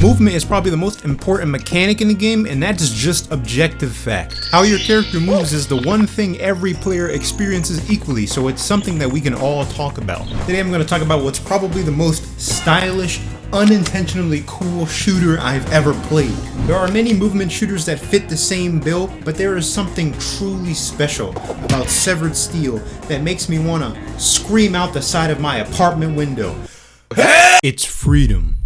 Movement is probably the most important mechanic in the game, and that's just objective fact. How your character moves is the one thing every player experiences equally, so it's something that we can all talk about. Today I'm going to talk about what's probably the most stylish, unintentionally cool shooter I've ever played. There are many movement shooters that fit the same bill, but there is something truly special about Severed Steel that makes me want to scream out the side of my apartment window. It's freedom.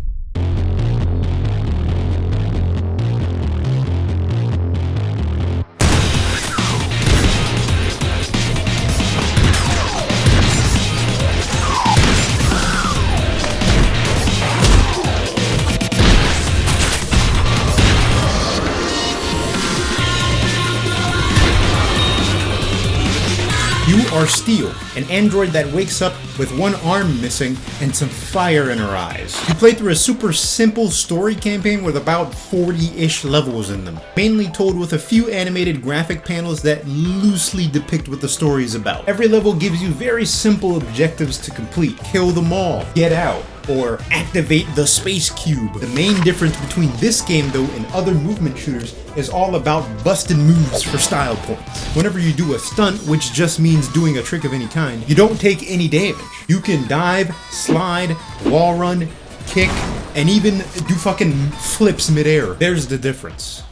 You are Steel, an android that wakes up with one arm missing and some fire in her eyes. You play through a super simple story campaign with about 40-ish levels in them, mainly told with a few animated graphic panels that loosely depict what the story is about. Every level gives you very simple objectives to complete. Kill them all, get out, or activate the space cube. The main difference between this game though and other movement shooters is all about busting moves for style points. Whenever you do a stunt, which just means doing a trick of any kind, you don't take any damage. You can dive, slide, wall run, kick, and even do fucking flips midair. There's the difference.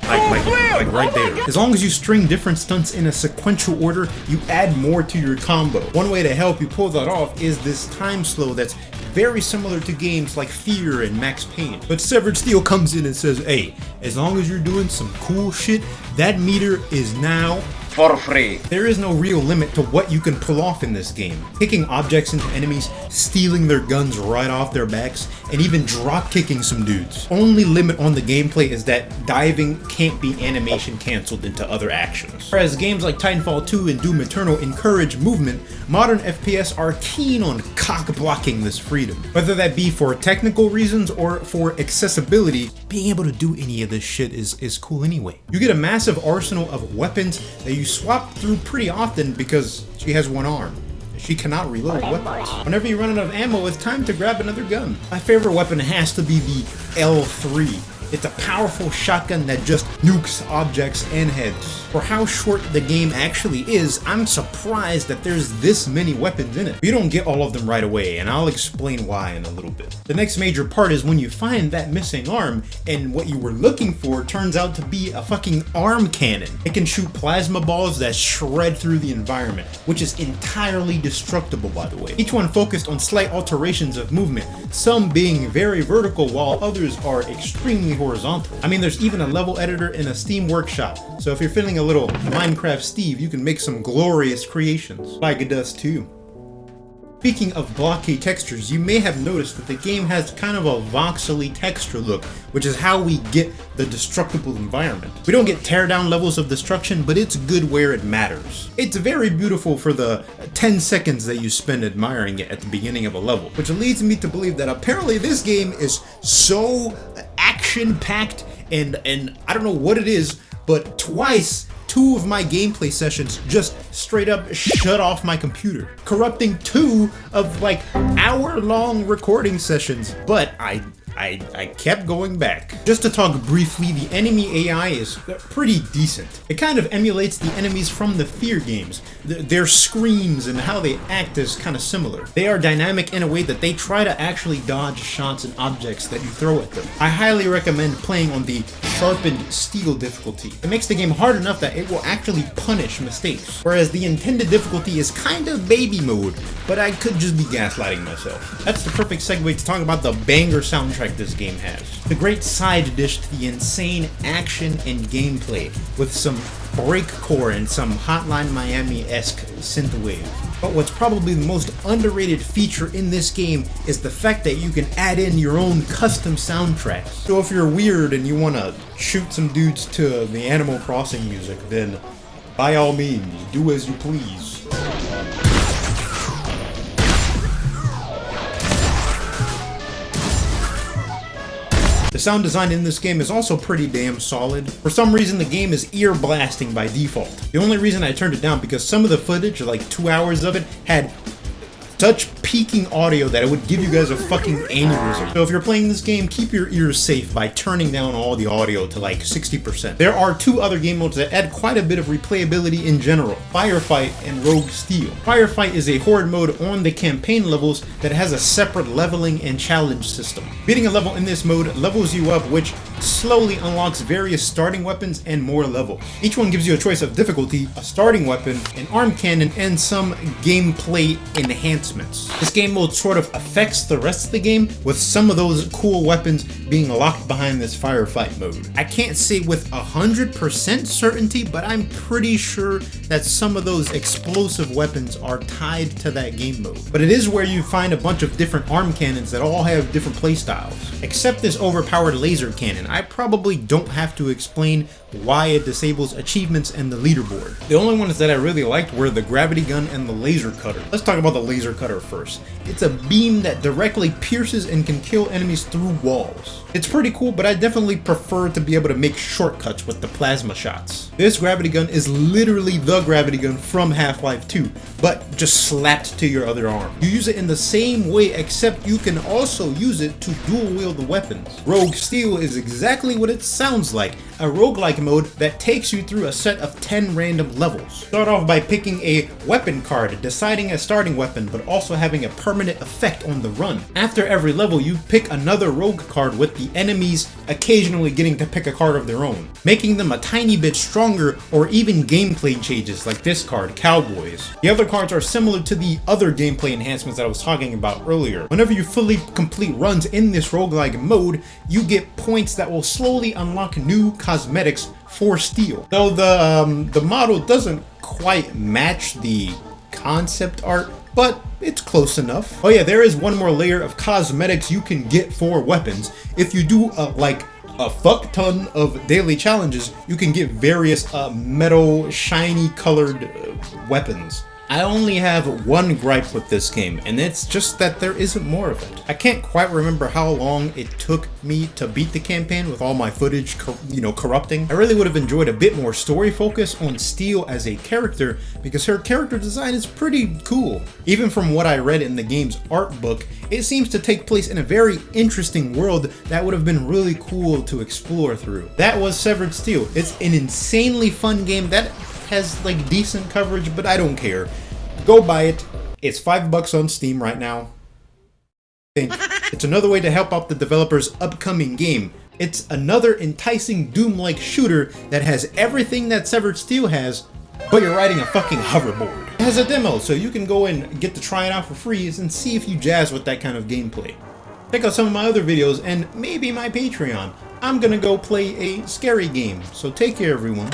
Like right there. As long as you string different stunts in a sequential order, you add more to your combo. One way to help you pull that off is this time slow that's very similar to games like Fear and Max Payne. But Severed Steel comes in and says, hey, as long as you're doing some cool shit, that meter is now for free. There is no real limit to what you can pull off in this game. Kicking objects into enemies, stealing their guns right off their backs, and even drop kicking some dudes. Only limit on the gameplay is that diving can't be animation canceled into other actions. Whereas games like Titanfall 2 and Doom Eternal encourage movement, modern FPS are keen on cock blocking this freedom. Whether that be for technical reasons or for accessibility, being able to do any of this shit is cool anyway. You get a massive arsenal of weapons that you swap through pretty often because she has one arm. She cannot reload weapons. Whenever you run out of ammo, it's time to grab another gun. My favorite weapon has to be the L3. It's a powerful shotgun that just nukes objects and heads. For how short the game actually is, I'm surprised that there's this many weapons in it. You don't get all of them right away, and I'll explain why in a little bit. The next major part is when you find that missing arm, and what you were looking for turns out to be a fucking arm cannon. It can shoot plasma balls that shred through the environment, which is entirely destructible, by the way. Each one focused on slight alterations of movement, some being very vertical while others are extremely horizontal. I mean, there's even a level editor in a Steam workshop, so if you're feeling a little Minecraft Steve, you can make some glorious creations. Like does too. Speaking of blocky textures, you may have noticed that the game has kind of a voxely texture look, which is how we get the destructible environment. We don't get teardown levels of destruction, but it's good where it matters. It's very beautiful for the 10 seconds that you spend admiring it at the beginning of a level, which leads me to believe that apparently this game is so action-packed and I don't know what it is, but twice, 2 of my gameplay sessions just straight up shut off my computer, corrupting 2 of like hour-long recording sessions, but I kept going back. Just to talk briefly, the enemy AI is pretty decent. It kind of emulates the enemies from the Fear games. Their screams and how they act is kind of similar. They are dynamic in a way that they try to actually dodge shots and objects that you throw at them. I highly recommend playing on the sharpened steel difficulty. It makes the game hard enough that it will actually punish mistakes, whereas the intended difficulty is kind of baby mode, but I could just be gaslighting myself. That's the perfect segue to talk about the banger soundtrack this game has. The great side dish to the insane action and gameplay with some breakcore and some Hotline Miami-esque synthwave. But what's probably the most underrated feature in this game is the fact that you can add in your own custom soundtracks. So if you're weird and you want to shoot some dudes to the Animal Crossing music, then by all means, do as you please. The sound design in this game is also pretty damn solid. For some reason, the game is ear blasting by default. The only reason I turned it down because some of the footage, like 2 hours of it, had such peaking audio that it would give you guys a fucking aneurysm. So if you're playing this game, keep your ears safe by turning down all the audio to like 60%. There are 2 other game modes that add quite a bit of replayability in general: Firefight and Rogue Steel. Firefight is a horde mode on the campaign levels that has a separate leveling and challenge system. Beating a level in this mode levels you up, which slowly unlocks various starting weapons and more levels. Each one gives you a choice of difficulty, a starting weapon, an arm cannon, and some gameplay enhancements. This game mode sort of affects the rest of the game, with some of those cool weapons being locked behind this firefight mode. I can't say with 100% certainty, but I'm pretty sure that some of those explosive weapons are tied to that game mode. But it is where you find a bunch of different arm cannons that all have different playstyles. Except this overpowered laser cannon, I probably don't have to explain why it disables achievements and the leaderboard. The only ones that I really liked were the gravity gun and the laser cutter. Let's talk about the laser cutter first. It's a beam that directly pierces and can kill enemies through walls. It's pretty cool, but I definitely prefer to be able to make shortcuts with the plasma shots. This gravity gun is literally the gravity gun from Half-Life 2, but just slapped to your other arm. You use it in the same way, except you can also use it to dual wield the weapons. Rogue Steel is exactly what it sounds like, a roguelike mode that takes you through a set of 10 random levels. Start off by picking a weapon card, deciding a starting weapon, but also having a permanent effect on the run. After every level, you pick another rogue card, with the enemies occasionally getting to pick a card of their own, making them a tiny bit stronger, or even gameplay changes like this card, Cowboys. The other cards are similar to the other gameplay enhancements that I was talking about earlier. Whenever you fully complete runs in this roguelike mode, you get points that will slowly unlock new cosmetics for Steel. Though the model doesn't quite match the concept art, but it's close enough. Oh yeah, there is one more layer of cosmetics you can get for weapons. If you do like a fuck ton of daily challenges, you can get various metal shiny colored weapons. I only have one gripe with this game, and it's just that there isn't more of it. I can't quite remember how long it took me to beat the campaign with all my footage, corrupting. I really would have enjoyed a bit more story focus on Steel as a character, because her character design is pretty cool. Even from what I read in the game's art book, it seems to take place in a very interesting world that would have been really cool to explore through. That was Severed Steel. It's an insanely fun game that has like decent coverage, but I don't care. Go buy it. It's $5 on Steam right now. It's another way to help out the developer's upcoming game. It's another enticing Doom-like shooter that has everything that Severed Steel has, but you're riding a fucking hoverboard. It has a demo, so you can go and get to try it out for free and see if you jazz with that kind of gameplay. Check out some of my other videos and maybe my Patreon. I'm gonna go play a scary game, so take care everyone.